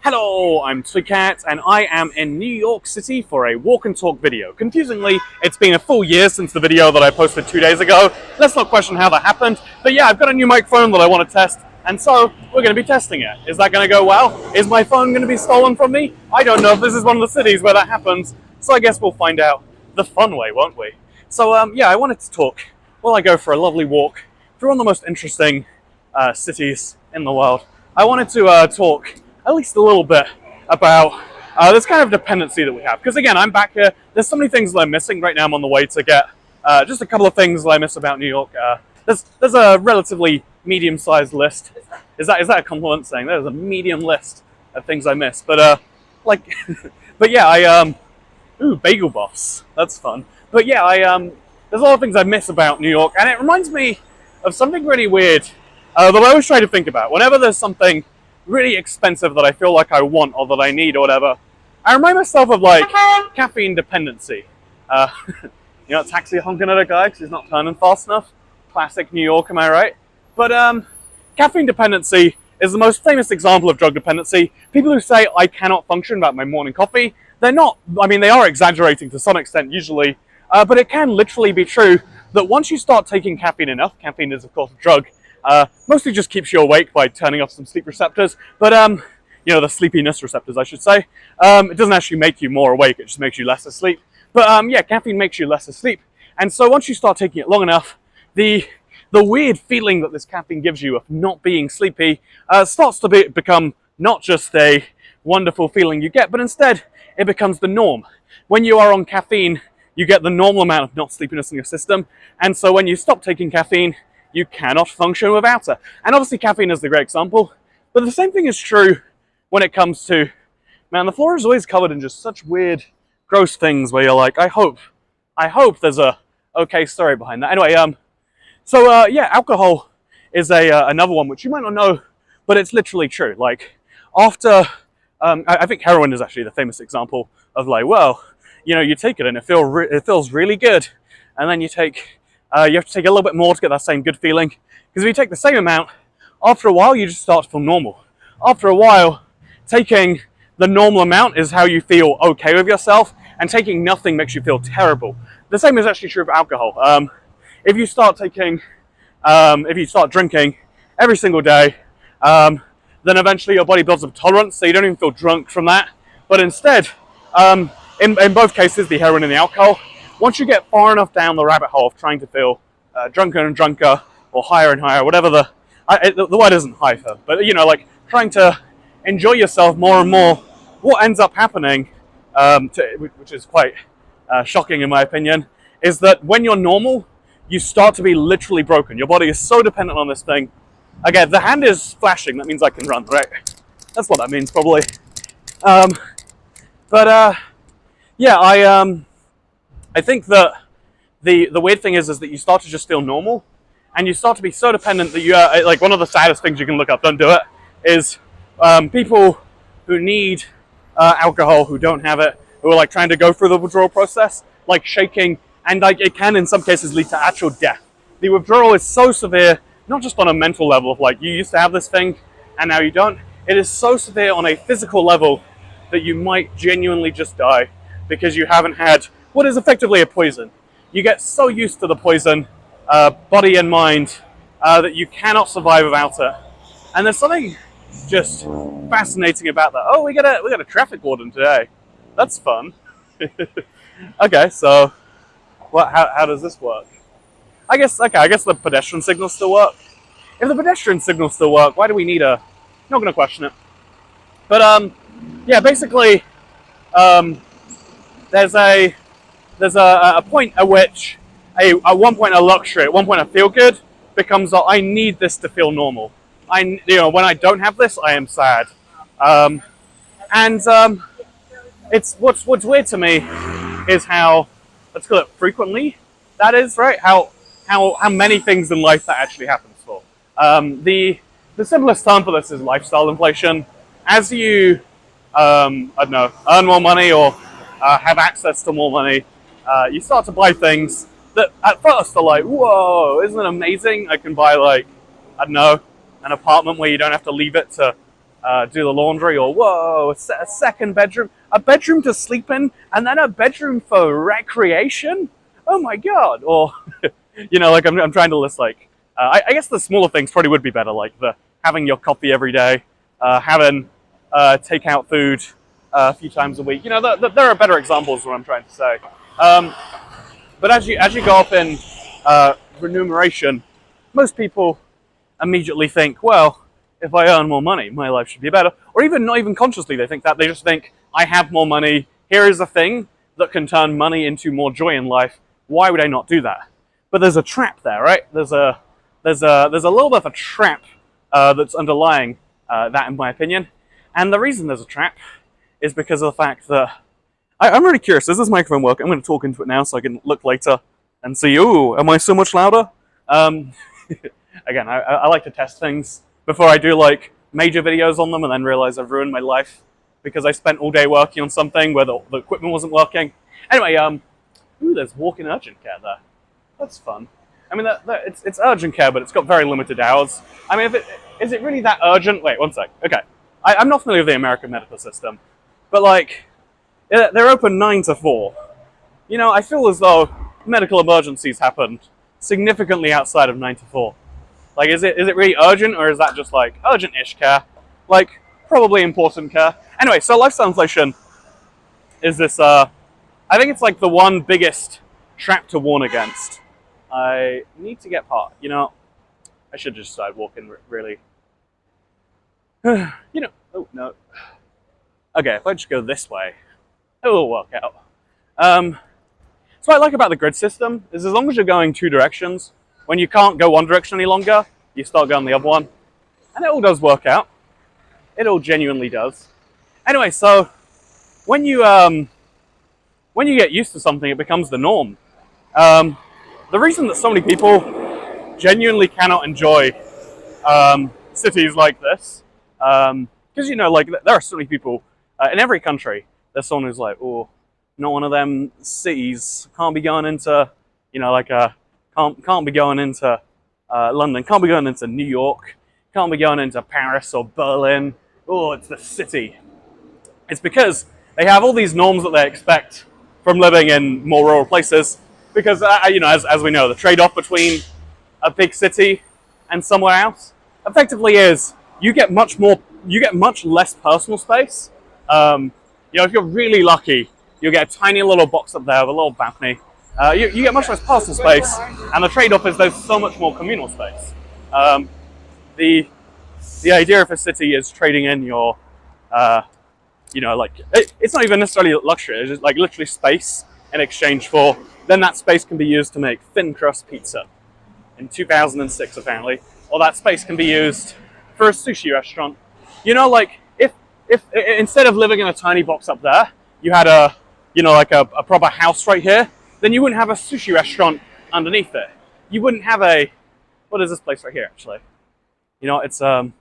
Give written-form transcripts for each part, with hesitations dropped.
Hello, I'm Cat, and I am in New York City for a walk and talk video. Confusingly, it's been a full year since the video that I posted 2 days ago. Let's not question how that happened, but yeah, I've got a new microphone that I want to test, and so we're going to be testing it. Is that going to go well? Is my phone going to be stolen from me? I don't know if this is one of the cities where that happens, so I guess we'll find out the fun way, won't we? So yeah, I wanted to talk while I go for a lovely walk through one of the most interesting cities in the world. I wanted to talk at least a little bit about this kind of dependency that we have. Because again, I'm back here. There's so many things that I'm missing. Right now I'm on the way to get just a couple of things that I miss about New York. There's a relatively medium-sized list. Is that a compliment saying there's a medium list of things I miss? But like, but yeah, ooh, Bagel Boss. That's fun. But yeah, there's a lot of things I miss about New York, and it reminds me of something really weird that I always try to think about. Whenever there's something really expensive that I feel like I want or that I need or whatever, I remind myself of like caffeine dependency. You know, taxi honking at a guy because he's not turning fast enough. Classic New York, am I right? But caffeine dependency is the most famous example of drug dependency. People who say I cannot function without my morning coffee, they're not, I mean, they are exaggerating to some extent usually, but it can literally be true that once you start taking caffeine enough, caffeine is of course a drug, mostly just keeps you awake by turning off some sleep receptors, but you know, the sleepiness receptors I should say. It doesn't actually make you more awake, it just makes you less asleep. But yeah, caffeine makes you less asleep. And so once you start taking it long enough, the weird feeling that this caffeine gives you of not being sleepy starts to become not just a wonderful feeling you get, but instead it becomes the norm. When you are on caffeine, you get the normal amount of not sleepiness in your system, and so when you stop taking caffeine, you cannot function without it. And obviously caffeine is the great example, but the same thing is true when it comes to, man, the floor is always covered in just such weird, gross things where you're like, I hope there's a okay story behind that. Anyway, yeah, alcohol is another one which you might not know, but it's literally true. Like, after, I think heroin is actually the famous example of like, well, you know, you take it and it feels really good, and then you have to take a little bit more to get that same good feeling. Because if you take the same amount, after a while you just start to feel normal. After a while, taking the normal amount is how you feel okay with yourself, and taking nothing makes you feel terrible. The same is actually true of alcohol. If you start drinking every single day, then eventually your body builds up tolerance, so you don't even feel drunk from that. But instead, in both cases, the heroin and the alcohol, once you get far enough down the rabbit hole of trying to feel drunker and drunker, or higher and higher, whatever the word isn't higher, but you know, like trying to enjoy yourself more and more, what ends up happening, which is quite shocking in my opinion, is that when you're normal, you start to be literally broken. Your body is so dependent on this thing. Again, the hand is flashing, that means I can run, right? That's what that means, probably. Yeah, I think that the weird thing is that you start to just feel normal, and you start to be so dependent that you like, one of the saddest things you can look up, don't do it, is people who need alcohol, who don't have it, who are like trying to go through the withdrawal process, like shaking, and like it can in some cases lead to actual death. The withdrawal is so severe, not just on a mental level of like you used to have this thing and now you don't. It is so severe on a physical level that you might genuinely just die because you haven't had what is effectively a poison. You get so used to the poison, body and mind, that you cannot survive without it. And there's something just fascinating about that. Oh, we got a traffic warden today. That's fun. Okay, so how does this work? I guess the pedestrian signals still work. If the pedestrian signals still work, why do we need a? Not going to question it. But yeah, basically, there's a point at which at one point a luxury, at one point a feel good becomes I need this to feel normal. You know, when I don't have this, I am sad. It's what's weird to me is how, let's call it frequently, that is, right? How many things in life that actually happens for. The simplest term for this is lifestyle inflation. As you, I don't know, earn more money or have access to more money, you start to buy things that at first are like, whoa, isn't it amazing? I can buy like, I don't know, an apartment where you don't have to leave it to do the laundry, or whoa, a second bedroom, a bedroom to sleep in, and then a bedroom for recreation. Oh my god! Or like I'm trying to list like I guess the smaller things probably would be better, like the having your coffee every day, having takeout food a few times a week. There are better examples of what I'm trying to say. But as you go up in remuneration, most people immediately think, well, if I earn more money, my life should be better. Or even not even consciously, they think that. They just think, I have more money. Here is a thing that can turn money into more joy in life. Why would I not do that? But there's a trap there, right? There's a little bit of a trap that's underlying that, in my opinion. And the reason there's a trap is because of the fact that I'm really curious. Does this microphone work? I'm going to talk into it now so I can look later and see. Ooh, am I so much louder? Again, I like to test things before I do like major videos on them and then realize I've ruined my life because I spent all day working on something where the equipment wasn't working. Anyway, ooh, there's walk-in urgent care there. That's fun. I mean, it's urgent care, but it's got very limited hours. I mean, is it really that urgent? Wait, one sec. Okay, I'm not familiar with the American medical system, but like, they're open 9 to 4. I feel as though medical emergencies happened significantly outside of 9 to 4. Like, is it really urgent, or is that just like urgent-ish care? Like, probably important care. Anyway, so lifestyle inflation is this, I think it's like the one biggest trap to warn against. I need to get part, I should just start walking, really. Oh no. Okay, if I just go this way, it will work out. So what I like about the grid system is as long as you're going 2 directions, when you can't go one direction any longer, you start going the other one. And it all does work out. It all genuinely does. Anyway, so when you get used to something, it becomes the norm. The reason that so many people genuinely cannot enjoy cities like this, because like there are so many people in every country. There's someone who's like, oh, not one of them cities. Can't be going into, can't be going into London. Can't be going into New York. Can't be going into Paris or Berlin. Oh, it's the city. It's because they have all these norms that they expect from living in more rural places. Because as we know, the trade-off between a big city and somewhere else effectively is you get much less personal space. If you're really lucky, you'll get a tiny little box up there with a little balcony. You get much less personal space, and the trade-off is there's so much more communal space. The idea of a city is trading in your, it's not even necessarily luxury. It's just like literally space in exchange for. Then that space can be used to make thin crust pizza. In 2006, apparently, or that space can be used for a sushi restaurant. If instead of living in a tiny box up there, you had a proper house right here, then you wouldn't have a sushi restaurant underneath it. You wouldn't have what is this place right here, actually? It's one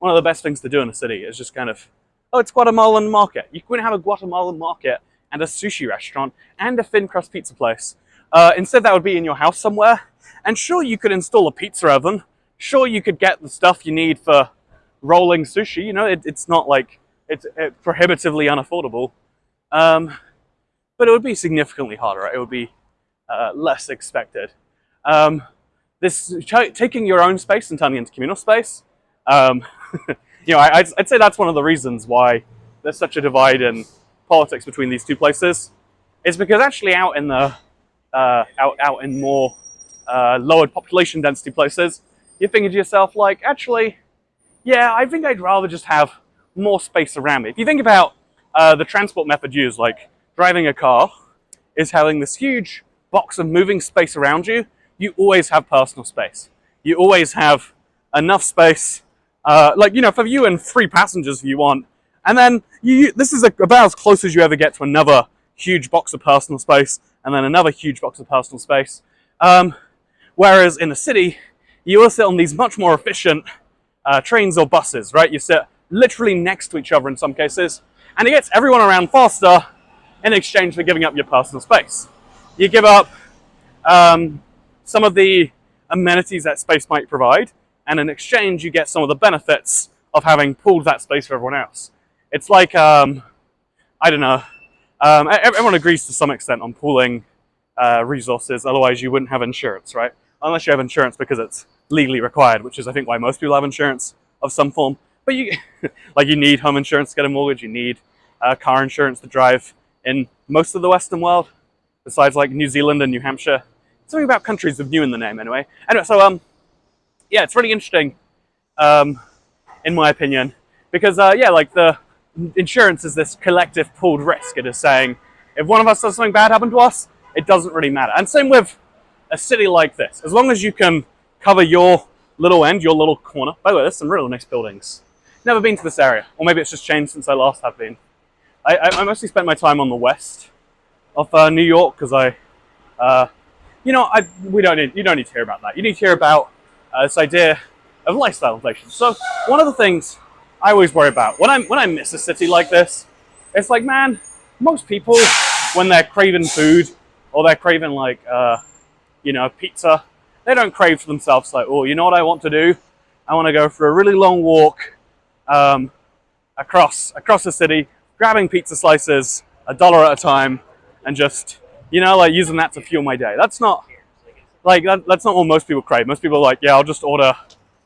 of the best things to do in a city is just kind of, it's Guatemalan market. You wouldn't have a Guatemalan market and a sushi restaurant and a thin crust pizza place. Instead, that would be in your house somewhere. And sure, you could install a pizza oven. Sure, you could get the stuff you need for rolling sushi. It's not like it's prohibitively unaffordable. But it would be significantly harder, right? It would be less expected. Taking your own space and turning it into communal space, I'd say that's one of the reasons why there's such a divide in politics between these two places. Is because actually out in the out in more lowered population density places, you're thinking to yourself like, actually, yeah, I think I'd rather just have more space around me. If you think about the transport method used, like driving a car, is having this huge box of moving space around you. You always have personal space. You always have enough space, for you and 3 passengers if you want. And then this is about as close as you ever get to another huge box of personal space, and then another huge box of personal space. Whereas in a city, you will sit on these much more efficient trains or buses, right? You sit literally next to each other in some cases, and it gets everyone around faster in exchange for giving up your personal space. You give up some of the amenities that space might provide, and in exchange you get some of the benefits of having pooled that space for everyone else. It's like, I don't know, everyone agrees to some extent on pooling resources, otherwise you wouldn't have insurance, right? Unless you have insurance because it's legally required, which is I think why most people have insurance of some form. But you, like you need home insurance to get a mortgage, you need car insurance to drive in most of the Western world, besides like New Zealand and New Hampshire. Something about countries with new in the name anyway. Anyway, so yeah, it's really interesting, in my opinion, because yeah, like the insurance is this collective pooled risk. It is saying if one of us does something bad happen to us, it doesn't really matter. And same with a city like this. As long as you can cover your little end, your little corner. By the way, there's some really nice buildings. Never been to this area, or maybe it's just changed since I last have been. I mostly spent my time on the west of New York because you don't need to hear about that. You need to hear about this idea of lifestyle inflation. So one of the things I always worry about when I miss a city like this, it's like, man, most people when they're craving food or they're craving like pizza, they don't crave for themselves like, oh, you know what I want to do? I want to go for a really long walk across the city, grabbing pizza slices $1 at a time, and just like using that to fuel my day. That's not like that's not what most people crave. Most people are like, yeah, I'll just order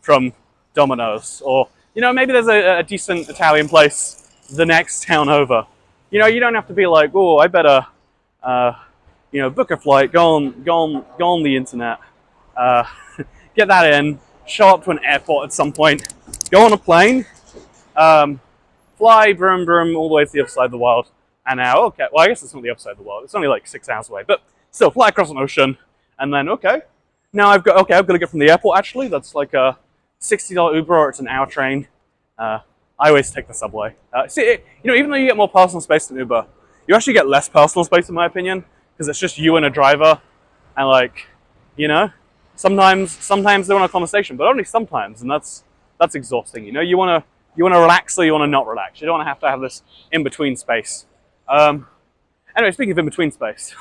from Domino's, or maybe there's a decent Italian place the next town over. You don't have to be like, oh, I better book a flight, go on the internet, get that in, show up to an airport at some point, go on a plane, fly broom broom all the way to the other side of the world, and now, okay, well, I guess it's not the other side of the world, it's only like 6 hours away, but still, fly across an ocean, and then, okay, now I've got to get from the airport, actually, that's like a $60 Uber, or it's an hour train. I always take the subway. Even though you get more personal space than Uber, you actually get less personal space, in my opinion, because it's just you and a driver, and like, sometimes they want a conversation, but only sometimes, and that's exhausting. You want to relax, or you want to not relax. You don't want to have this in between space. Anyway, speaking of in between space,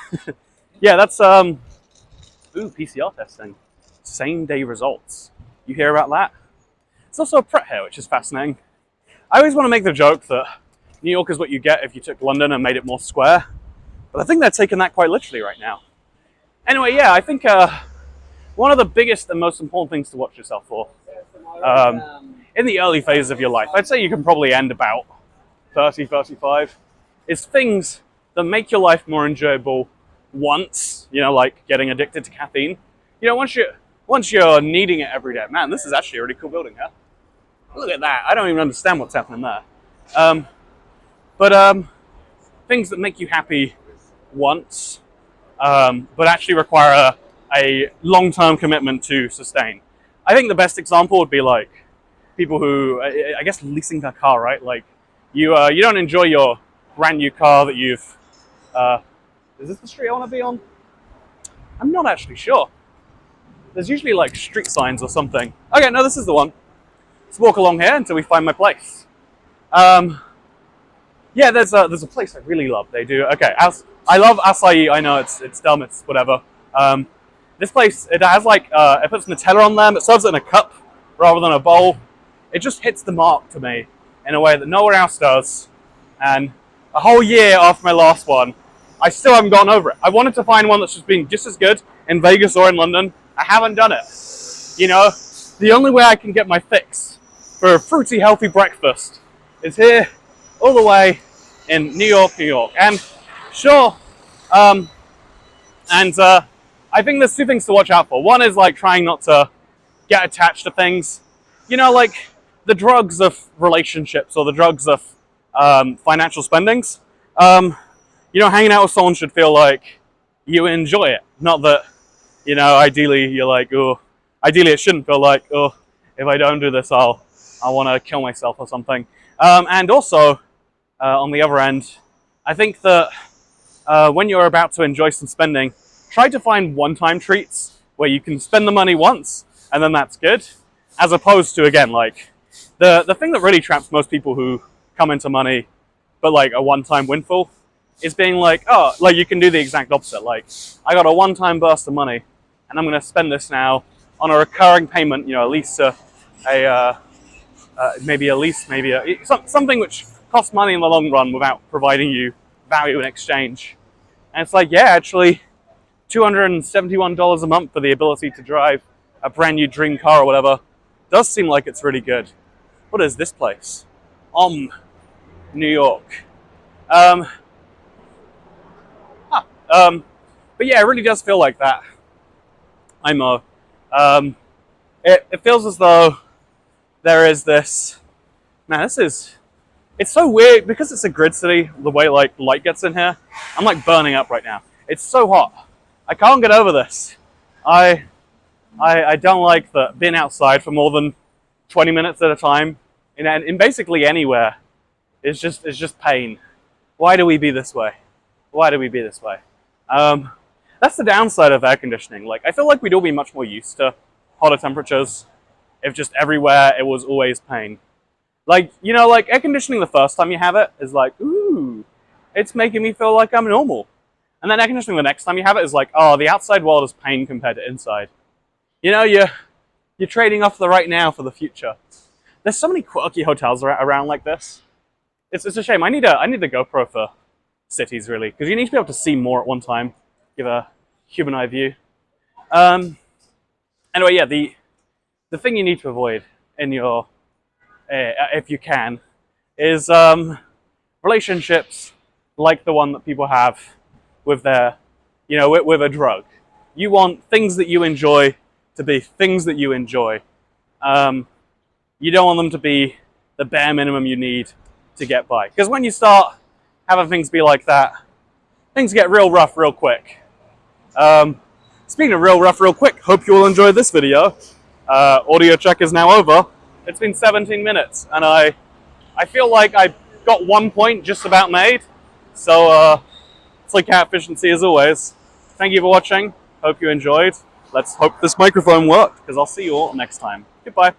yeah, that's PCR testing, same day results. You hear about that? It's also a Pret here, which is fascinating. I always want to make the joke that New York is what you get if you took London and made it more square, but I think they're taking that quite literally right now. Anyway, yeah, I think one of the biggest and most important things to watch yourself for in the early phases of your life, I'd say you can probably end about 30, 35, is things that make your life more enjoyable once, like getting addicted to caffeine. Once you're needing it every day. Man, this is actually a really cool building here. Look at that. I don't even understand what's happening there. But things that make you happy once, but actually require a long-term commitment to sustain. I think the best example would be like people who, I guess, leasing their car, right? Like you don't enjoy your brand new car that you've. Is this the street I want to be on? I'm not actually sure. There's usually like street signs or something. Okay, no, this is the one. Let's walk along here until we find my place. Yeah, there's a place I really love. They do, okay, I love acai. I know it's dumb, it's whatever. This place, it has like, it puts Nutella on them. It serves it in a cup rather than a bowl. It just hits the mark to me in a way that nowhere else does. And a whole year after my last one, I still haven't gone over it. I wanted to find one that's just been just as good in Vegas or in London. I haven't done it. The only way I can get my fix for a fruity, healthy breakfast is here, all the way in New York. And sure, I think there's two things to watch out for. One is like trying not to get attached to things. Like the drugs of relationships or the drugs of financial spendings. Hanging out with someone should feel like you enjoy it, not that. Ideally you're like, oh, ideally it shouldn't feel like, oh, if I don't do this, I want to kill myself or something. And also, on the other end, I think that when you're about to enjoy some spending, try to find one-time treats where you can spend the money once, and then that's good, as opposed to, again, like, the thing that really traps most people who come into money, but like a one-time windfall, is being like, oh, like you can do the exact opposite. Like, I got a one-time burst of money, and I'm going to spend this now on a recurring payment, at least a maybe a lease, maybe something which costs money in the long run without providing you value in exchange. And it's like, yeah, actually, $271 a month for the ability to drive a brand new dream car or whatever does seem like it's really good. What is this place? New York. Um, but yeah, it really does feel like that. It feels as though there is this. Man, it's so weird because it's a grid city. The way like light gets in here, I'm like burning up right now. It's so hot. I can't get over this. I don't like being outside for more than 20 minutes at a time, in basically anywhere. It's just pain. Why do we be this way? Why do we be this way? That's the downside of air conditioning. Like, I feel like we'd all be much more used to hotter temperatures if just everywhere it was always pain. Like, you know, like air conditioning the first time you have it is like, ooh, it's making me feel like I'm normal. And then air conditioning the next time you have it is like, oh, the outside world is pain compared to inside. You know, you're trading off the right now for the future. There's so many quirky hotels around like this. It's a shame. I need the GoPro for cities, really, because you need to be able to see more at one time, give a human eye view. Anyway, yeah, the thing you need to avoid in your, if you can, is relationships like the one that people have with their, you know, with a drug. You want things that you enjoy to be things that you enjoy. You don't want them to be the bare minimum you need to get by. Because when you start having things be like that, things get real rough real quick. Speaking of real rough real quick, hope you all enjoyed this video. Audio check is now over. It's been 17 minutes, and I feel like I got 1 point just about made. So it's like cat efficiency as always. Thank you for watching. Hope you enjoyed. Let's hope this microphone worked, because I'll see you all next time. Goodbye.